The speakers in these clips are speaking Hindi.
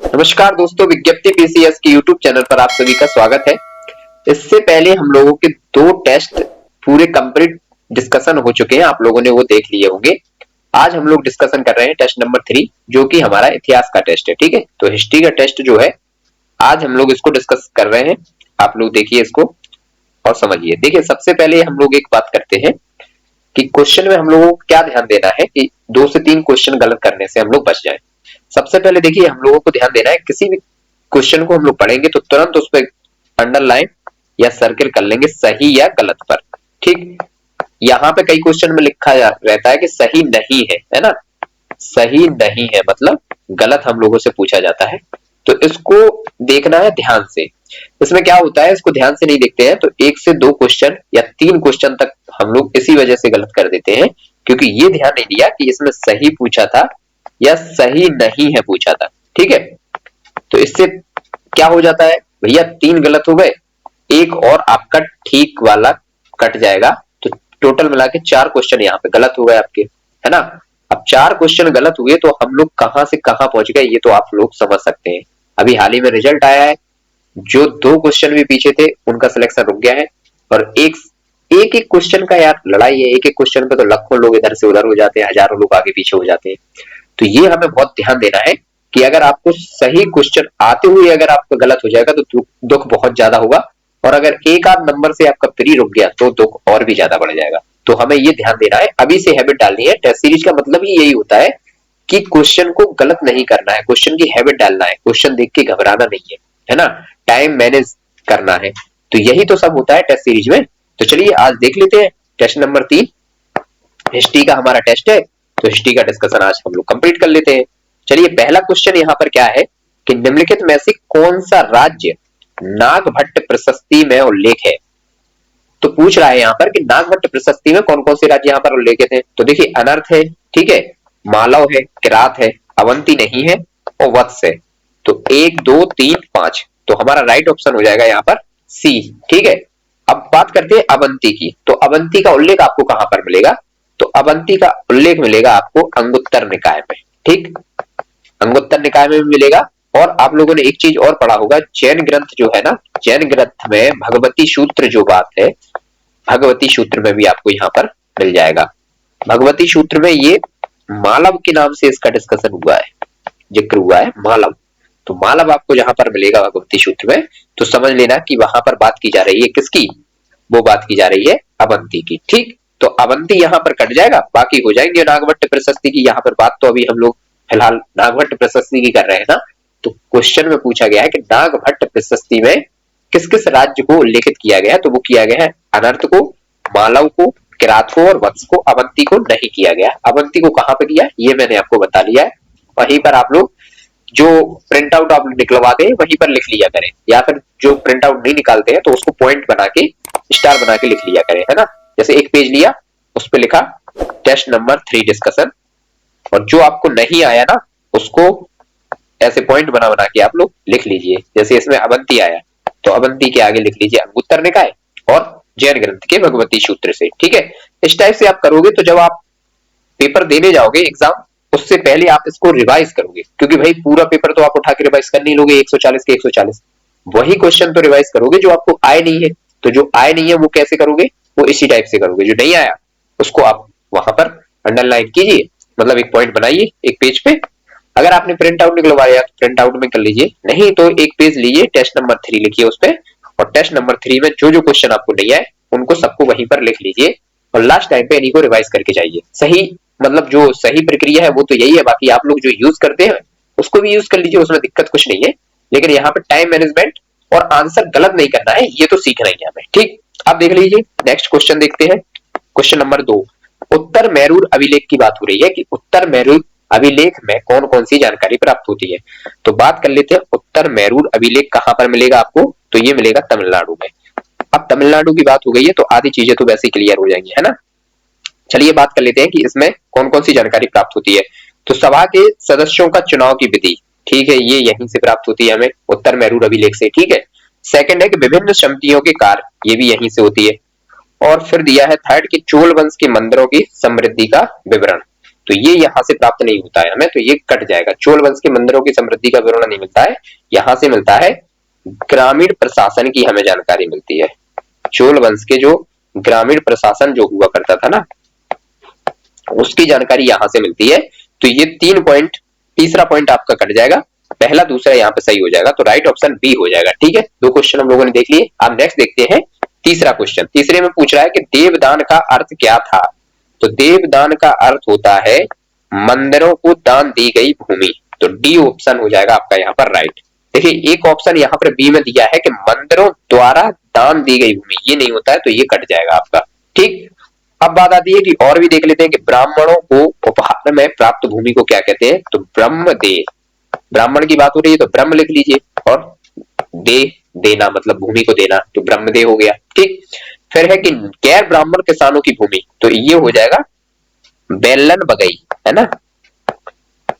नमस्कार दोस्तों, विज्ञप्ति पीसीएस के यूट्यूब चैनल पर आप सभी का स्वागत है। इससे पहले हम लोगों के 2 टेस्ट पूरे कंप्लीट डिस्कशन हो चुके हैं, आप लोगों ने वो देख लिए होंगे। आज हम लोग डिस्कशन कर रहे हैं टेस्ट नंबर 3, जो कि हमारा इतिहास का टेस्ट है। ठीक है, तो हिस्ट्री का टेस्ट जो है आज हम लोग इसको डिस्कस कर रहे हैं। आप लोग देखिए इसको और समझिए। देखिए, सबसे पहले हम लोग एक बात करते हैं कि क्वेश्चन में हम लोगों को क्या ध्यान देना है कि 2 से 3 क्वेश्चन गलत करने से हम लोग बच जाएं। सबसे पहले देखिए, हम लोगों को ध्यान देना है, किसी भी क्वेश्चन को हम लोग पढ़ेंगे तो तुरंत उस पर अंडरलाइन या सर्किल कर लेंगे सही या गलत पर। ठीक, यहाँ पे कई क्वेश्चन में लिखा रहता है कि सही नहीं है ना। सही नहीं है मतलब गलत हम लोगों से पूछा जाता है, तो इसको देखना है ध्यान से। इसमें क्या होता है, इसको ध्यान से नहीं देखते हैं तो 1 से 2 क्वेश्चन या 3 क्वेश्चन तक हम लोग इसी वजह से गलत कर देते हैं, क्योंकि ये ध्यान नहीं दिया कि इसमें सही पूछा था या सही नहीं है पूछा था। ठीक है, तो इससे क्या हो जाता है भैया, 3 गलत हो गए, एक और आपका ठीक वाला कट जाएगा, तो टोटल मिला के 4 क्वेश्चन यहाँ पे गलत हो गए आपके, है ना। अब 4 क्वेश्चन गलत हुए तो हम लोग कहां से कहां पहुंच गए ये तो आप लोग समझ सकते हैं। अभी हाल ही में रिजल्ट आया है, जो 2 क्वेश्चन भी पीछे थे उनका सिलेक्शन रुक गया है, और एक एक क्वेश्चन का यार लड़ाई है। एक क्वेश्चन पे तो लाखों लोग इधर से उधर हो जाते हैं, हजारों लोग आगे पीछे हो जाते हैं। तो ये हमें बहुत ध्यान देना है कि अगर आपको सही क्वेश्चन आते हुए अगर आपका गलत हो जाएगा तो दुख बहुत ज्यादा होगा, और अगर एक आध नंबर से आपका प्री रुक गया तो दुख और भी ज्यादा बढ़ जाएगा। तो हमें ये ध्यान देना है, अभी से हैबिट डालनी है। टेस्ट सीरीज का मतलब ही यही होता है कि क्वेश्चन को गलत नहीं करना है, क्वेश्चन की हैबिट डालना है, क्वेश्चन देख के घबराना नहीं है ना, टाइम मैनेज करना है। तो यही तो सब होता है टेस्ट सीरीज में। तो चलिए आज देख लेते हैं टेस्ट नंबर 3, हिस्ट्री का हमारा टेस्ट है। तो हिस्ट्री का डिस्कशन आज हम लोग कंप्लीट कर लेते हैं। चलिए, पहला क्वेश्चन यहाँ पर क्या है कि निम्नलिखित में से कौन सा राज्य नागभट्ट प्रशस्ति में उल्लेख है। तो पूछ रहा है यहाँ पर कि नागभट्ट प्रशस्ति में कौन कौन से राज्य यहाँ पर उल्लेखित है। तो देखिए, अनर्थ है, ठीक है, मालव है, किरात है, अवंती नहीं है और वत्स है। तो 1 2 3 5, तो हमारा राइट ऑप्शन हो जाएगा यहाँ पर सी। ठीक है, अब बात करते हैं अवंती की। तो अवंती का उल्लेख आपको कहां पर मिलेगा, तो अवंती का उल्लेख मिलेगा आपको अंगुत्तर निकाय में। ठीक, अंगुत्तर निकाय में मिलेगा। और आप लोगों ने एक चीज और पढ़ा होगा, जैन ग्रंथ जो है ना, जैन ग्रंथ में भगवती सूत्र जो बात है, भगवती सूत्र में भी आपको यहाँ पर मिल जाएगा। भगवती सूत्र में ये मालव के नाम से इसका डिस्कशन हुआ है, जिक्र हुआ है मालव। तो मालव आपको जहां पर मिलेगा भगवती सूत्र में, तो समझ लेना कि वहां पर बात की जा रही है किसकी, वो बात की जा रही है अवंती की। ठीक, तो अवंती यहाँ पर कट जाएगा, बाकी हो जाएंगे नागभट्ट प्रशस्ति की। यहाँ पर बात तो अभी हम लोग फिलहाल नागभट्ट प्रशस्ति की कर रहे हैं ना। तो क्वेश्चन में पूछा गया है कि नागभट्ट प्रशस्ति में किस किस राज्य को उल्लेखित किया गया है। तो वो किया गया है अनर्थ को, मालव को, किरात को और वत्स को। अवंती को नहीं किया गया। अवंती को कहां पर किया ये मैंने आपको बता दिया है। वहीं पर आप लोग जो प्रिंट आउट आप निकलवाते हैं वहीं पर लिख लिया करें, या फिर जो प्रिंट आउट नहीं निकालते हैं तो उसको पॉइंट बना के स्टार बना के लिख लिया करें, है ना। जैसे एक पेज लिया, उस पर लिखा टेस्ट नंबर 3 डिस्कशन, और जो आपको नहीं आया ना उसको ऐसे पॉइंट बना बना के आप लोग लिख लीजिए। जैसे इसमें अवंती आया तो अवंती के आगे लिख लीजिए अंगुत्तर निकाय और जैन ग्रंथ के भगवती सूत्र से। ठीक है, इस टाइप से आप करोगे तो जब आप पेपर देने जाओगे एग्जाम, उससे पहले आप इसको रिवाइज करोगे, क्योंकि भाई पूरा पेपर तो आप उठा के रिवाइज कर नहीं लोगे 140 के 140। वही क्वेश्चन तो रिवाइज करोगे जो आपको आए नहीं है। तो जो आए नहीं है वो कैसे करोगे, वो इसी टाइप से करोगे। जो नहीं आया उसको आप वहां पर अंडरलाइन कीजिए, मतलब एक पॉइंट बनाइए एक पेज पे। अगर आपने प्रिंट आउट निकलवाया तो प्रिंट आउट में कर लीजिए, नहीं तो एक पेज लीजिए, टेस्ट नंबर 3 लिखिए उस पे, और टेस्ट नंबर 3 में जो जो क्वेश्चन आपको नहीं आए उनको सबको वहीं पर लिख लीजिए, और लास्ट टाइम पे इन्हीं को रिवाइज करके जाइए। सही मतलब जो सही प्रक्रिया है वो तो यही है, बाकी आप लोग जो यूज करते हैं उसको भी यूज कर लीजिए, उसमें दिक्कत कुछ नहीं है। लेकिन यहाँ पे टाइम मैनेजमेंट और आंसर गलत नहीं करना है, ये तो सीखना ही है हमें। ठीक, आप देख लीजिए नेक्स्ट क्वेश्चन देखते हैं। क्वेश्चन नंबर 2, उत्तर मैरूर अभिलेख की बात हो रही है कि उत्तर मैरूर अभिलेख में कौन कौन सी जानकारी प्राप्त होती है। तो बात कर लेते हैं उत्तर मैरूर अभिलेख कहां पर मिलेगा आपको। तो ये मिलेगा तमिलनाडु में। अब तमिलनाडु की बात हो गई है तो आधी चीजें तो वैसे क्लियर हो जाएंगी, है ना। चलिए बात कर लेते हैं कि इसमें कौन कौन सी जानकारी प्राप्त होती है। तो सभा के सदस्यों का चुनाव की विधि, ठीक है, ये यहीं से प्राप्त होती है हमें उत्तर मैरूर अभिलेख से। ठीक है, सेकंड है कि विभिन्न समितियों के कार्य, ये भी यहीं से होती है। और फिर दिया है थर्ड कि चोल वंश के मंदिरों की समृद्धि का विवरण। तो ये यहाँ से प्राप्त नहीं होता है हमें, तो ये कट जाएगा। चोल वंश के मंदिरों की समृद्धि का विवरण नहीं मिलता है, यहाँ से मिलता है ग्रामीण प्रशासन की हमें जानकारी मिलती है। चोल वंश के जो ग्रामीण प्रशासन जो हुआ करता था ना, उसकी जानकारी यहां से मिलती है। तो ये 3 पॉइंट, तीसरा पॉइंट आपका कट जाएगा, पहला दूसरा यहाँ पे सही हो जाएगा, तो राइट ऑप्शन बी हो जाएगा। ठीक है, 2 क्वेश्चन हम लोगों ने देख लिए। अब नेक्स्ट देखते हैं तीसरा क्वेश्चन। तीसरे में पूछ रहा है कि देवदान का अर्थ क्या था। तो देवदान का अर्थ होता है मंदिरों को दान दी गई भूमि। तो डी ऑप्शन हो जाएगा आपका यहाँ पर राइट। देखिए एक ऑप्शन यहाँ पर बी में दिया है कि मंदिरों द्वारा दान दी गई भूमि, ये नहीं होता है, तो ये कट जाएगा आपका। ठीक, अब बात आती है कि और भी देख लेते हैं कि ब्राह्मणों को उपहार में प्राप्त भूमि को क्या कहते हैं। तो ब्रह्मदेह, ब्राह्मण की बात हो रही है तो ब्रह्म लिख लीजिए, और दे देना मतलब भूमि को देना, तो ब्रह्मदेह हो गया। ठीक, फिर है कि गैर ब्राह्मण किसानों की भूमि, तो ये हो जाएगा बेलन बगई, है ना,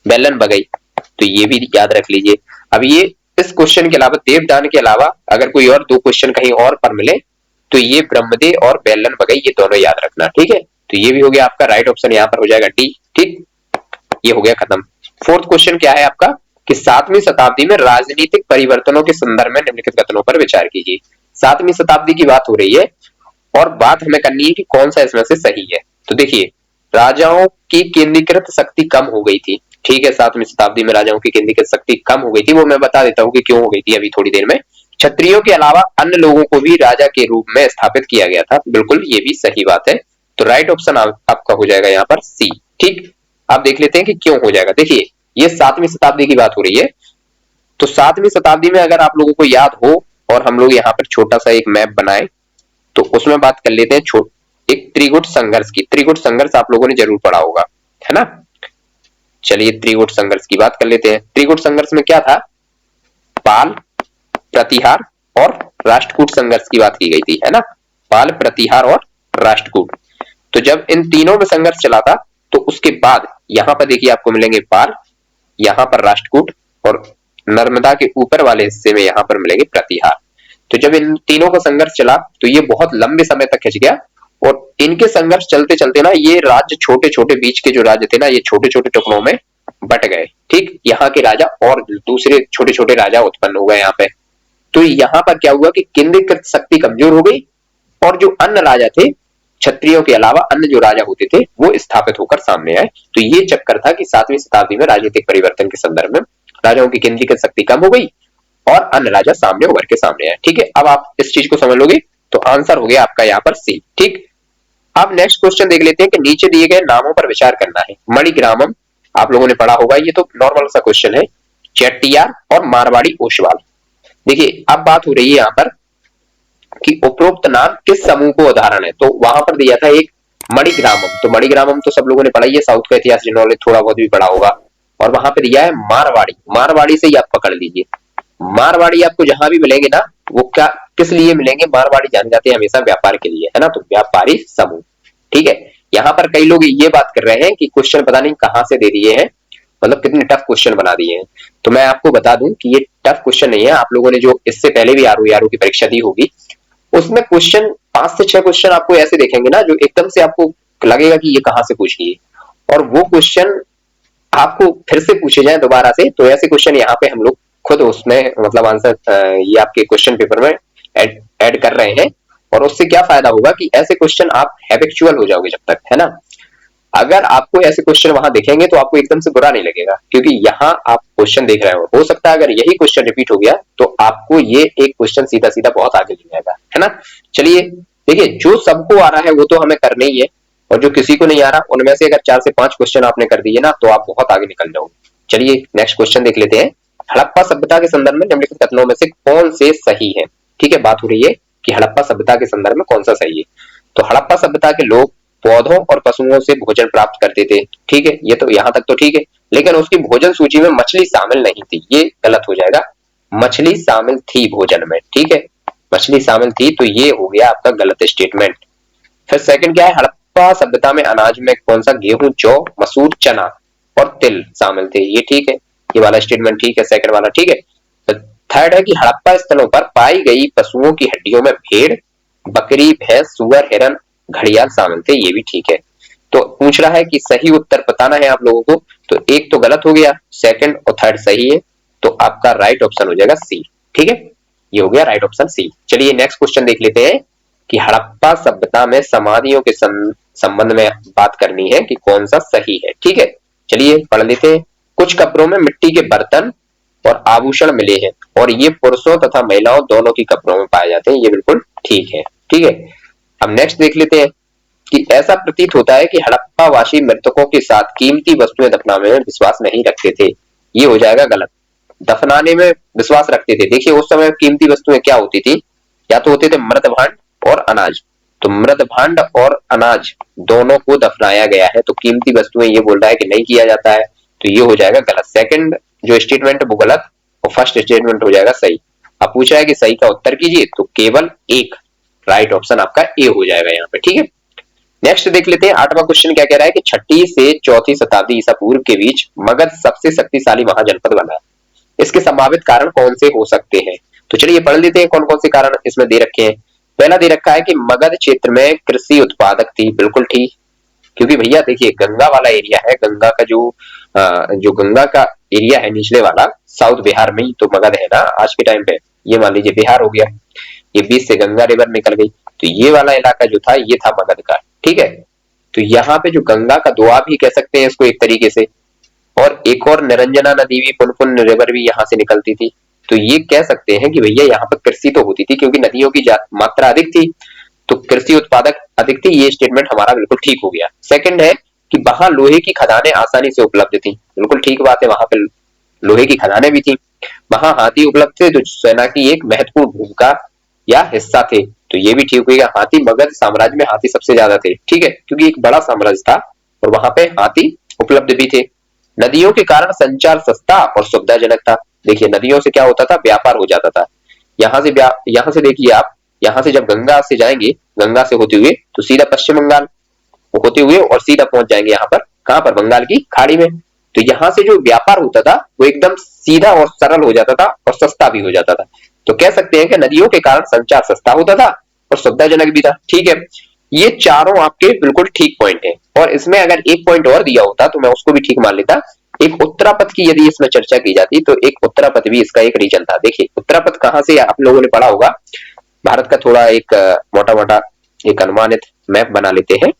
बेलन बगई, तो ये भी याद रख लीजिए। अब ये इस क्वेश्चन के अलावा, देवदान के अलावा अगर कोई और 2 क्वेश्चन कहीं और पर मिले तो ये ब्रह्मदेह और बेलन बगई ये दोनों याद रखना। ठीक है, तो ये भी हो गया आपका राइट ऑप्शन, यहाँ पर हो जाएगा डी। ठीक, ये हो गया खत्म। 4th क्वेश्चन क्या है आपका कि 7वीं शताब्दी में राजनीतिक परिवर्तनों के संदर्भ में निम्नलिखित कथनों पर विचार कीजिए। 7वीं शताब्दी की बात हो रही है और बात हमें करनी है कि कौन सा इसमें से सही है। तो देखिए राजाओं की केंद्रीकृत शक्ति कम हो गई थी। ठीक है, 7वीं शताब्दी में राजाओं की केंद्रीकृत शक्ति कम हो गई थी, वो मैं बता देता हूँ कि क्यों हो गई थी अभी थोड़ी देर में। क्षत्रियों के अलावा अन्य लोगों को भी राजा के रूप में स्थापित किया गया था, बिल्कुल ये भी सही बात है। तो राइट ऑप्शन आपका हो जाएगा यहाँ पर सी। ठीक, आप देख लेते हैं कि क्यों हो जाएगा। देखिए ये 7वीं शताब्दी की बात हो रही है, तो 7वीं शताब्दी में अगर आप लोगों को याद हो और हम लोग यहाँ पर छोटा सा एक मैप बनाए तो उसमें बात कर लेते हैं एक त्रिगुट संघर्ष की। त्रिगुट संघर्ष आप लोगों ने जरूर पढ़ा होगा, है ना। चलिए त्रिगुट संघर्ष की बात कर लेते हैं। त्रिगुट संघर्ष में क्या था, पाल, प्रतिहार और राष्ट्रकूट संघर्ष की बात की गई थी, है ना, पाल, प्रतिहार और राष्ट्रकूट। तो जब इन तीनों में संघर्ष चला था तो उसके बाद यहाँ पर देखिए आपको मिलेंगे पाल, यहाँ पर राष्ट्रकूट, और नर्मदा के ऊपर वाले हिस्से में यहाँ पर मिलेंगे प्रतिहार। तो जब इन तीनों का संघर्ष चला तो ये बहुत लंबे समय तक खिंच गया, और इनके संघर्ष चलते चलते ना ये राज्य छोटे छोटे बीच के जो राज्य थे ना ये छोटे छोटे टुकड़ों में बट गए। ठीक, यहाँ के राजा और दूसरे छोटे छोटे राजा उत्पन्न हो गए यहाँ पे। तो यहाँ पर क्या हुआ कि केंद्रीकृत शक्ति कमजोर हो गई, और जो अन्य राजा थे क्षत्रियों के अलावा अन्य जो राजा होते थे वो स्थापित होकर सामने आए। तो ये चक्कर था कि 7वीं शताब्दी में राजनीतिक परिवर्तन के संदर्भ में राजाओं की केंद्रीकृत शक्ति कम हो गई और अन्य राजा सामने उभर के सामने आए। ठीक है, अब आप इस चीज को समझ लोगे तो आंसर हो गया आपका यहाँ पर सी। ठीक, अब नेक्स्ट क्वेश्चन देख लेते हैं कि नीचे दिए गए नामों पर विचार करना है। मणिग्रामम आप लोगों ने पढ़ा होगा, ये तो नॉर्मल सा क्वेश्चन है। चेट्टियार और मारवाड़ी ओसवाल। देखिए अब बात हो रही है यहाँ पर कि उपरोक्त नाम किस समूह को उदाहरण है। तो वहां पर दिया था एक मणिग्रामम, तो मणिग्रामम तो सब लोगों ने पढ़ा ही है, साउथ का इतिहास जिन्होंने थोड़ा बहुत भी पढ़ा होगा। और वहां पे दिया है मारवाड़ी, मारवाड़ी से ही आप पकड़ लीजिए। मारवाड़ी आपको जहां भी मिलेंगे ना वो क्या किस लिए मिलेंगे, मारवाड़ी जान जाते हैं हमेशा व्यापार के लिए, है ना, तो व्यापारी समूह। ठीक है, यहाँ पर कई लोग ये बात कर रहे हैं कि क्वेश्चन पता नहीं कहाँ से दे दिए हैं, मतलब कितने टफ क्वेश्चन बना दिए हैं। तो मैं आपको बता दूं कि ये टफ क्वेश्चन नहीं है। आप लोगों ने जो इससे पहले भी आरओ की परीक्षा दी होगी उसमें क्वेश्चन 5 से 6 क्वेश्चन आपको ऐसे देखेंगे ना जो एकदम से आपको लगेगा कि ये कहाँ से पूछ लिए, और वो क्वेश्चन आपको फिर से पूछे जाए दोबारा से, तो ऐसे क्वेश्चन यहाँ पे हम लोग खुद उसमें मतलब आंसर ये आपके क्वेश्चन पेपर में ऐड कर रहे हैं। और उससे क्या फायदा होगा कि ऐसे क्वेश्चन आप हैबिचुअल हो जाओगे जब तक, है ना। अगर आपको ऐसे क्वेश्चन वहां दिखेंगे तो आपको एकदम से बुरा नहीं लगेगा, क्योंकि यहाँ आप क्वेश्चन देख रहे हो सकता है अगर यही क्वेश्चन रिपीट हो गया तो आपको ये एक क्वेश्चन सीधा सीधा बहुत आगे ले जाएगा, है ना। चलिए देखिए, जो सबको आ रहा है वो तो हमें करना ही है, और जो किसी को नहीं आ रहा उनमें से अगर 4 से 5 क्वेश्चन आपने कर दिए ना तो आप बहुत आगे निकल जाओगे। चलिए नेक्स्ट क्वेश्चन देख लेते हैं। हड़प्पा सभ्यता के संदर्भ में निम्नलिखित कथनों में से कौन से सही है। ठीक है, बात हो रही है कि हड़प्पा सभ्यता के संदर्भ में कौन सा सही है। तो हड़प्पा सभ्यता के लोग पौधों और पशुओं से भोजन प्राप्त करते थे। ठीक है, ये तो यहाँ तक तो ठीक है, लेकिन उसकी भोजन सूची में मछली शामिल नहीं थी, ये गलत हो जाएगा। मछली शामिल थी भोजन में, ठीक है, मछली शामिल थी, तो ये हो गया आपका गलत स्टेटमेंट। फिर सेकंड क्या है, हड़प्पा सभ्यता में अनाज में कौन सा गेहूं, जौ, मसूर, चना और तिल शामिल थे, ये ठीक है, ये वाला स्टेटमेंट ठीक है, सेकंड वाला ठीक है। तो थर्ड है कि हड़प्पा स्थलों पर पाई गई पशुओं की हड्डियों में भेड़, बकरी, भैंस, सुअर, हिरन, घड़ियाल शामिल थे, ये भी ठीक है। तो पूछ रहा है कि सही उत्तर बताना है आप लोगों को। तो एक तो गलत हो गया, सेकंड और थर्ड सही है, तो आपका राइट ऑप्शन हो जाएगा सी। ठीक है, ये हो गया राइट ऑप्शन सी। चलिए नेक्स्ट क्वेश्चन देख लेते हैं कि हड़प्पा सभ्यता में समाधियों के संबंध में बात करनी है कि कौन सा सही है। ठीक है, चलिए पढ़ लेते हैं। कुछ कब्रों में मिट्टी के बर्तन और आभूषण मिले हैं और ये पुरुषों तथा महिलाओं दोनों की कब्रों में पाए जाते हैं। ये बिल्कुल ठीक है। ठीक है, अब नेक्स्ट देख लेते हैं कि ऐसा प्रतीत होता है कि हड़प्पा वासी मृतकों के साथ कीमती वस्तुएं दफनाने में विश्वास नहीं रखते थे। ये हो जाएगा गलत। दफनाने में विश्वास रखते थे। देखिए उस समय कीमती वस्तुएं क्या होती थी, या तो होते थे मृत भांड और अनाज। तो मृत भांड और अनाज दोनों को दफनाया गया है, तो कीमती वस्तुएं ये बोल रहा है कि नहीं किया जाता है, तो ये हो जाएगा गलत। सेकंड जो स्टेटमेंट वो गलत और फर्स्ट स्टेटमेंट हो जाएगा सही। अब पूछा है कि सही का उत्तर कीजिए, तो केवल एक, राइट ऑप्शन आपका ए हो जाएगा यहाँ पे। ठीक है, नेक्स्ट देख लेते हैं। 8वां क्वेश्चन क्या कह रहा है कि 6ठी से 4ठी शताब्दी ईसा पूर्व के बीच मगध सबसे शक्तिशाली महाजनपद बना। इसके संभावित कारण कौन से हो सकते हैं? तो चलिए पढ़ लेते हैं कौन कौन से कारण इसमें दे रखे हैं। पहला दे रखा है कि मगध क्षेत्र में कृषि उत्पादक थी। बिल्कुल ठीक, क्योंकि भैया देखिए गंगा वाला एरिया है, गंगा का जो गंगा का एरिया है निचले वाला, साउथ बिहार में ही तो मगध है ना आज के टाइम पे। ये मान लीजिए बिहार हो गया, ये बीच से गंगा रिवर निकल गई, तो ये वाला इलाका जो था ये था मगध का। ठीक है, तो यहाँ पे जो गंगा का दोआब ही कह सकते हैं इसको एक तरीके से, और एक और निरंजना नदी भी, पुनपुन रिवर भी यहाँ से निकलती थी। तो ये कह सकते हैं कि भैया यहाँ पर कृषि तो होती थी, क्योंकि नदियों की मात्रा अधिक थी, तो कृषि उत्पादक अधिक थी। ये स्टेटमेंट हमारा बिल्कुल ठीक हो गया। सेकंड है कि वहां लोहे की खदानें आसानी से उपलब्ध थी। बिल्कुल ठीक बात है, वहां पे लोहे की खदानें भी थी। वहां हाथी उपलब्ध थे जो सेना की एक महत्वपूर्ण भूमिका या हिस्सा थे, तो ये भी ठीक हो गया। हाथी, मगध साम्राज्य में हाथी सबसे ज्यादा थे। ठीक है, क्योंकि एक बड़ा साम्राज्य था और वहां पे हाथी उपलब्ध भी थे। नदियों के कारण संचार सस्ता और सुविधाजनक था। देखिए नदियों से क्या होता था, व्यापार हो जाता था। यहाँ से देखिए आप, यहाँ से जब गंगा से जाएंगे, गंगा से होते हुए तो सीधा पश्चिम बंगाल होते हुए और सीधा पहुंच जाएंगे यहाँ पर, कहाँ पर, बंगाल की खाड़ी में। तो यहाँ से जो व्यापार होता था वो एकदम सीधा और सरल हो जाता था और सस्ता भी हो जाता था। तो कह सकते हैं कि नदियों के कारण संचार सस्ता होता था और सुविधाजनक भी था। ठीक है, ये चारों आपके बिल्कुल ठीक पॉइंट हैं। और इसमें अगर एक पॉइंट और दिया होता तो मैं उसको भी ठीक मान लेता। एक उत्तरापथ की यदि इसमें चर्चा की जाती तो एक उत्तरापथ भी इसका एक रीजन था। देखिए उत्तरापथ कहाँ से, आप लोगों ने पढ़ा होगा, भारत का थोड़ा एक मोटा मोटा एक अनुमानित मैप बना लेते हैं।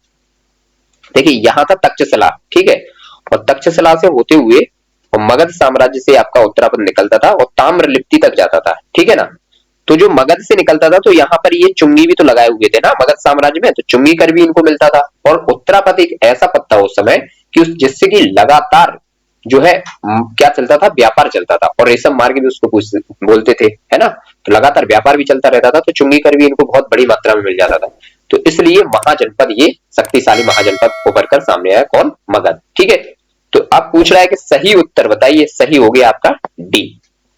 देखिए यहाँ था तक्षशिला, ठीक है, और तक्षशिला से होते हुए और मगध साम्राज्य से आपका उत्तरापथ निकलता था और ताम्रलिप्ति तक जाता था। ठीक है ना, तो जो मगध से निकलता था तो यहाँ पर ये चुंगी भी तो लगाए हुए थे ना मगध साम्राज्य में, तो चुंगी कर भी इनको मिलता था। और उत्तरापथ एक ऐसा पत्ता उस समय कि जिससे कि लगातार जो है क्या चलता था, व्यापार चलता था, और रेशम मार्ग भी उसको बोलते थे, है ना। तो लगातार व्यापार भी चलता रहता था, तो चुंगी कर भी इनको बहुत बड़ी मात्रा में मिल जाता था। तो इसलिए महाजनपद, ये शक्तिशाली महाजनपद उभर कर सामने आया, कौन, मगध। ठीक है, तो अब पूछ रहा है कि सही उत्तर बताइए। सही हो गया आपका डी,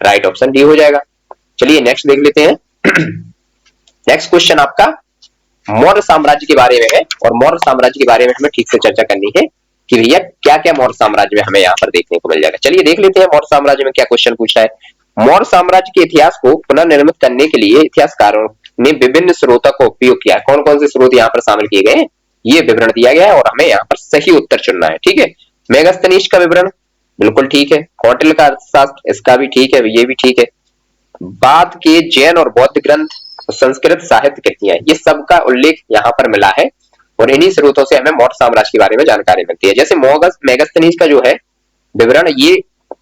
राइट ऑप्शन डी हो जाएगा। चलिए नेक्स्ट देख लेते हैं। नेक्स्ट क्वेश्चन आपका मौर्य साम्राज्य के बारे में है, और मौर्य साम्राज्य के बारे में हमें ठीक से चर्चा करनी है कि भैया क्या क्या मौर्य साम्राज्य में हमें यहाँ पर देखने को मिल जाएगा। चलिए देख लेते हैं मौर्य साम्राज्य में क्या क्वेश्चन पूछा है। मौर्य साम्राज्य के इतिहास को पुनर्निर्मित करने के लिए इतिहासकारों ने विभिन्न स्रोतों का उपयोग किया। कौन कौन से स्रोत यहाँ पर शामिल किए गए, ये विवरण दिया गया है और हमें यहाँ पर सही उत्तर चुनना है। ठीक है, मेगास्थनीज का विवरण बिल्कुल ठीक है, कौटिल्य का अर्थशास्त्र इसका भी ठीक है, ये भी ठीक है। बाद के जैन और बौद्ध ग्रंथ, संस्कृत साहित्य कृतियां, ये सबका उल्लेख यहाँ पर मिला है, और इन्हीं स्रोतों से हमें मौर्य साम्राज्य के बारे में जानकारी मिलती है। जैसे मेगास्थनीज का जो है विवरण, ये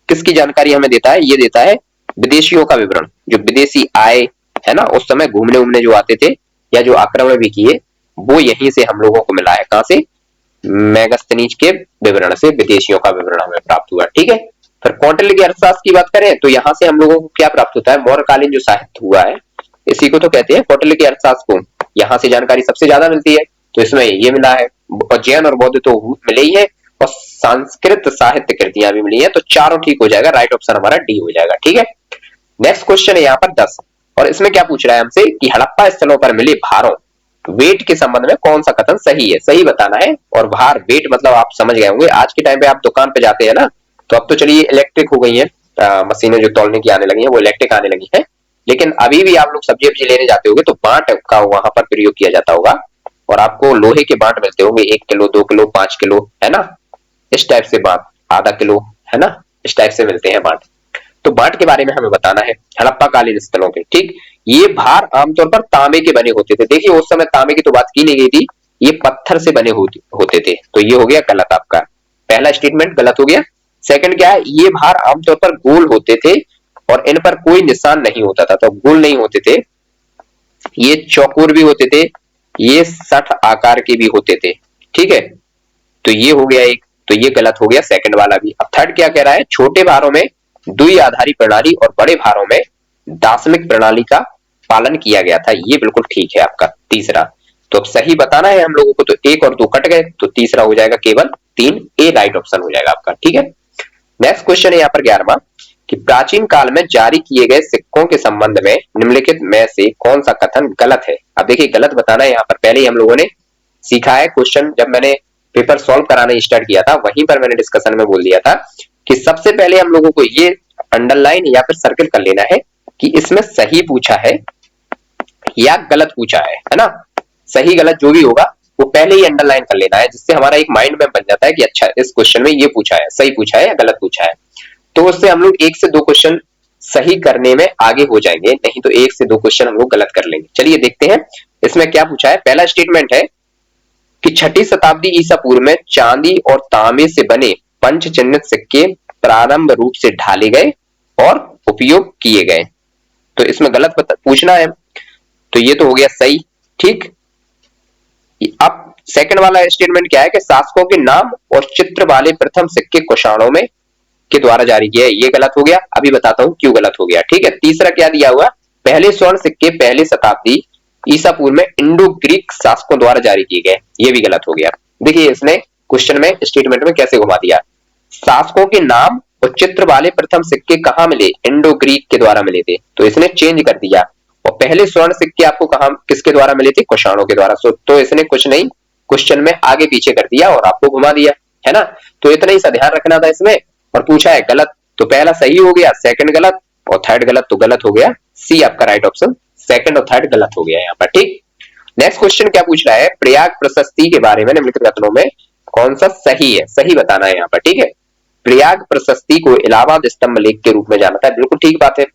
किसकी जानकारी हमें देता है, ये देता है विदेशियों का विवरण। जो विदेशी आए है ना उस समय घूमने उमने जो आते थे या जो आक्रमण भी किए, वो यहीं से हम लोगों को मिला है। कहां से, मेगास्थनीज के विवरण से विदेशियों का विवरण हमें प्राप्त हुआ। ठीक है, फिर कौटिल्य के अर्थशास्त्र की बात करें तो यहाँ से हम लोगों को क्या प्राप्त होता है, मौर्यकालीन जो साहित्य हुआ है इसी को तो कहते हैं कौटिल्य के अर्थशास्त्र को, यहाँ से जानकारी सबसे ज्यादा मिलती है। तो इसमें ये मिला है, और जैन और बौद्ध तो मिले ही है, और संस्कृत साहित्य कृतियां भी मिली है, तो चारों ठीक हो जाएगा, राइट ऑप्शन हमारा डी हो जाएगा। ठीक है, नेक्स्ट क्वेश्चन है यहाँ पर 10, और इसमें क्या पूछ रहा है हमसे कि हड़प्पा स्थलों पर मिले भारों, वेट के संबंध में कौन सा कथन सही है, सही बताना है। और भार, वेट मतलब आप समझ गए होंगे, आज के टाइम पे आप दुकान पे जाते हैं ना, तो अब तो चलिए इलेक्ट्रिक हो गई है, मशीनें जो तौलने की आने लगी है वो इलेक्ट्रिक आने लगी है, लेकिन अभी भी आप लोग सब्जी वब्जी लेने जाते होंगे तो बांट का वहां पर प्रयोग किया जाता होगा। और आपको लोहे के बांट मिलते होंगे 1 किलो 2 किलो 5 किलो, है ना, इस टाइप से बांट, आधा किलो, है ना, इस टाइप से मिलते हैं बांट। तो बांट के बारे में हमें बताना है हड़प्पा कालीन स्थलों पे। ठीक, ये भार आमतौर पर तांबे के बने होते थे। देखिए उस समय तांबे की तो बात की नहीं गई थी, ये पत्थर से बने होते थे। तो ये हो गया गलत, आपका पहला स्टेटमेंट गलत हो गया। सेकंड क्या है, ये भार आमतौर पर गोल होते थे और इन पर कोई निशान नहीं होता था। तो गोल नहीं होते थे, ये चौकोर भी होते थे, ये 60 आकार के भी होते थे। ठीक है, तो ये हो गया एक, तो ये गलत हो गया सेकंड वाला भी। अब थर्ड क्या कह रहा है, छोटे भारों में द्विआधारी प्रणाली और बड़े भारों में दार्शनिक प्रणाली का पालन किया गया था। ये बिल्कुल ठीक है आपका तीसरा। तो अब सही बताना है हम लोगों को, तो 1 और 2 कट गए, तो तीसरा हो जाएगा केवल 3, ए राइट ऑप्शन हो जाएगा आपका। ठीक है, नेक्स्ट क्वेश्चन है यहाँ पर 11वां कि प्राचीन काल में जारी किए गए सिक्कों के संबंध में निम्नलिखित में से कौन सा कथन गलत है। अब देखिए गलत बताना है यहाँ पर, पहले ही हम लोगों ने सीखा है क्वेश्चन, जब मैंने पेपर सॉल्व कराना स्टार्ट किया था वहीं पर मैंने डिस्कशन में बोल दिया था कि सबसे पहले हम लोगों को ये अंडरलाइन या फिर सर्कल कर लेना है कि इसमें सही पूछा है या गलत पूछा है ना। सही गलत जो भी होगा वो पहले ही अंडरलाइन कर लेना है, जिससे हमारा एक माइंड में बन जाता है कि अच्छा इस क्वेश्चन में ये पूछा है, सही पूछा है या गलत पूछा है। तो उससे हम लोग 1 से 2 क्वेश्चन सही करने में आगे हो जाएंगे, नहीं तो 1 से 2 क्वेश्चन हम लोग गलत कर लेंगे। चलिए देखते हैं इसमें क्या पूछा है। पहला स्टेटमेंट है कि 6ठी शताब्दी ईसा पूर्व में चांदी और तांबे से बने पंच चिन्हित सिक्के प्रारंभ रूप से ढाले गए और उपयोग किए गए। तो इसमें गलत पूछना है, तो ये तो हो गया सही। ठीक, अब सेकंड वाला स्टेटमेंट क्या है कि शासकों के नाम और चित्र वाले प्रथम सिक्के कुषाणों में के द्वारा जारी किया है। ये गलत हो गया, अभी बताता हूं क्यों गलत हो गया। ठीक है, तीसरा क्या दिया हुआ, पहले स्वर्ण सिक्के पहले शताब्दी ईसा पूर्व में इंडो ग्रीक शासकों द्वारा जारी किए गए। ये भी गलत हो गया। देखिए इसने क्वेश्चन में स्टेटमेंट में कैसे घुमा दिया, शासकों के नाम और चित्र वाले प्रथम सिक्के कहाँ मिले, इंडो ग्रीक के द्वारा मिले थे, तो इसने चेंज कर दिया। और पहले स्वर्ण सिक्के आपको कहा किसके द्वारा मिले थे, कुषाणों के द्वारा। तो इसने कुछ नहीं क्वेश्चन में आगे पीछे कर दिया और आपको घुमा दिया, है ना। तो इतना ही सा ध्यान रखना था इसमें। और पूछा है गलत, तो पहला सही हो गया, सेकंड गलत और थर्ड गलत, तो गलत हो गया सी आपका राइट ऑप्शन, सेकंड और थर्ड गलत हो गया यहाँ पर। ठीक, नेक्स्ट क्वेश्चन क्या पूछ रहा है, प्रयाग प्रशस्ति के बारे में निम्नलिखित कथनों में कौन सा सही है, सही बताना है यहाँ पर। ठीक है, प्रयाग प्रशस्ति को इलाहाबाद स्तंभ लेख के रूप में जाना था, बिल्कुल ठीक बात है।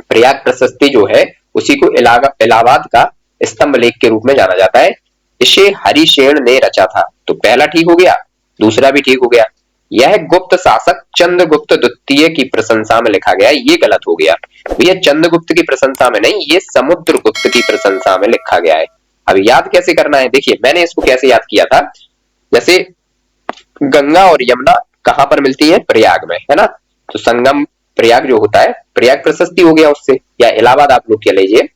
प्रयाग प्रशस्ति जो है उसी को इलाहाबाद का स्तंभ लेख के रूप में जाना जाता है। इसे हरिशेन ने रचा था, तो पहला ठीक हो गया, दूसरा भी ठीक हो गया। यह गुप्त शासक चंद्रगुप्त द्वितीय की प्रशंसा में लिखा गया, ये गलत हो गया। ये चंद्रगुप्त की प्रशंसा में नहीं, ये समुद्रगुप्त की प्रशंसा में लिखा गया है। अब याद कैसे करना है, देखिए मैंने इसको कैसे याद किया था, जैसे गंगा और यमुना कहां पर मिलती है, प्रयाग में, है ना। तो संगम प्रयाग जो होता है, प्रयाग प्रशस्ति हो गया उससे, या इलाहाबाद आप लोग कह लीजिए,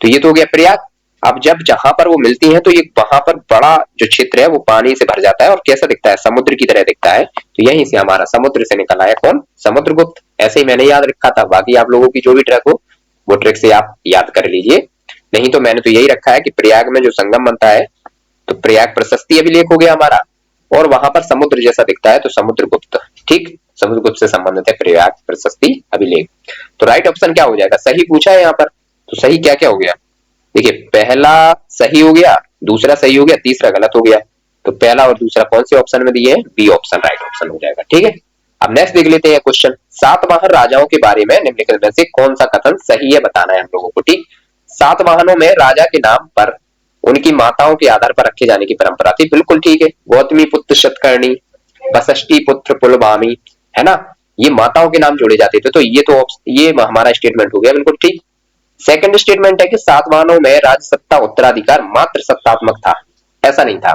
तो ये तो हो गया प्रयाग। अब जब जहां पर वो मिलती हैं तो ये वहां पर बड़ा जो क्षेत्र है वो पानी से भर जाता है और कैसा दिखता है, समुद्र की तरह दिखता है। तो यहीं से हमारा समुद्र से निकल आया कौन, समुद्रगुप्त। ऐसे ही मैंने याद रखा था, बाकी आप लोगों की जो भी ट्रिक हो वो ट्रिक से आप याद कर लीजिए। नहीं तो मैंने तो यही रखा है कि प्रयाग में जो संगम बनता है तो प्रयाग प्रशस्ति अभिलेख हो गया हमारा, और वहां पर समुद्र जैसा दिखता है तो समुद्रगुप्त। ठीक, समुद्रगुप्त से संबंधित है प्रयाग प्रशस्ति अभिलेख। तो राइट ऑप्शन क्या हो जाएगा, सही पूछा है यहाँ पर, तो सही क्या क्या हो गया, देखिए पहला सही हो गया, दूसरा सही हो गया, तीसरा गलत हो गया। तो पहला और दूसरा कौन से ऑप्शन में दिए हैं, बी ऑप्शन राइट ऑप्शन हो जाएगा। ठीक है, अब नेक्स्ट देख लेते हैं क्वेश्चन, सातवाहन राजाओं के बारे में निम्नलिखित में से कौन सा कथन सही है बताना है हम लोगों को। ठीक, सातवाहनों में राजा के नाम पर उनकी माताओं के आधार पर रखे जाने की परंपरा थी, बिल्कुल ठीक है। गौतमी पुत्र शतकर्णी, वशिष्ठी पुत्र पुलमावी, है ना, ये माताओं के नाम जोड़े जाते थे। तो ये हमारा स्टेटमेंट हो गया बिल्कुल ठीक। सेकंड स्टेटमेंट है कि सातवाहनों में राजसत्ता उत्तराधिकार मात्र सत्तात्मक था, ऐसा नहीं था,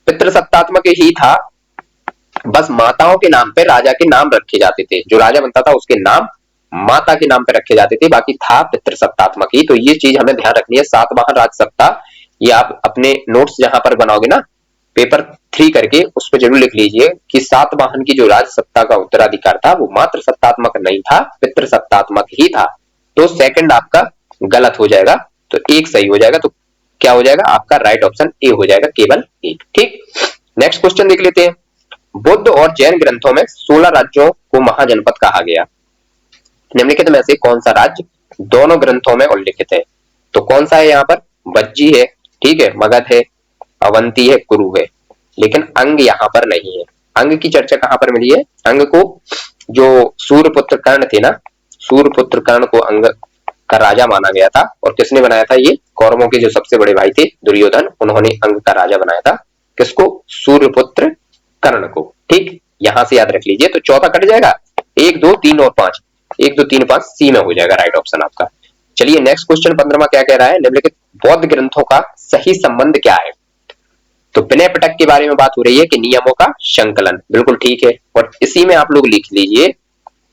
पितृसत्तात्मक ही था। बस माताओं के नाम पे राजा के नाम रखे जाते थे, जो राजा बनता था उसके नाम माता के नाम पे रखे जाते थे, बाकी था पितृसत्तात्मक ही। तो ये चीज हमें ध्यान रखनी है, सातवाहन राजसत्ता, ये आप अपने नोट्स जहां पर बनाओगे ना पेपर 3 करके उस पर जरूर लिख लीजिए कि सातवाहन की जो राजसत्ता का उत्तराधिकार था वो मात्र सत्तात्मक नहीं था, पितृसत्तात्मक ही था। तो सेकंड आपका गलत हो जाएगा, तो एक सही हो जाएगा। तो क्या हो जाएगा आपका राइट ऑप्शन ए हो जाएगा, केवल एक। ठीक, नेक्स्ट क्वेश्चन देख लेते हैं, बुद्ध और जैन ग्रंथों में 16 राज्यों को महाजनपद कहा गया, निम्नलिखित में से कौन सा राज्य दोनों ग्रंथों में उल्लिखित है। तो कौन सा है यहाँ पर, वज्जी है, ठीक है, मगध है, अवंती है, कुरु है, लेकिन अंग यहाँ पर नहीं है। अंग की चर्चा कहां पर मिली है? अंग को जो सूर्यपुत्र कर्ण थे ना, सूर्यपुत्र कर्ण को अंग का राजा माना गया था। और किसने बनाया था? ये कौरवों के जो सबसे बड़े भाई थे दुर्योधन, उन्होंने अंग का राजा बनाया था। किसको? सूर्यपुत्र कर्ण को। ठीक, यहां से याद रख लीजिए। तो चौथा कट जाएगा, 1 2 3 और 5, 1 2 3 5 सी में हो जाएगा राइट ऑप्शन आपका। चलिए नेक्स्ट क्वेश्चन 15वां क्या कह रहा है? निम्नलिखित बौद्ध ग्रंथों का सही संबंध क्या है? तो विनय पिटक के बारे में बात हो रही है कि नियमों का संकलन, बिल्कुल ठीक है। और इसी में आप लोग लिख लीजिए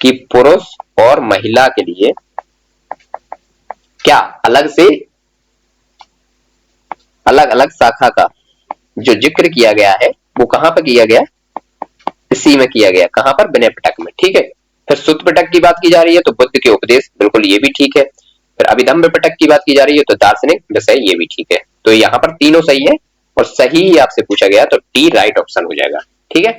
कि पुरुष और महिला के लिए क्या अलग से अलग अलग शाखा का जो जिक्र किया गया है वो कहां पर किया गया? इसी में किया गया। कहां पर? विनय पिटक में। ठीक है। फिर सुत्त पिटक की बात की जा रही है तो बुद्ध के उपदेश, बिल्कुल ये भी ठीक है। फिर अभिधम्म पिटक की बात की जा रही है तो दार्शनिक विषय, ये भी ठीक है। तो यहाँ पर तीनों सही है और सही ही आपसे पूछा गया तो डी राइट ऑप्शन हो जाएगा। ठीक है।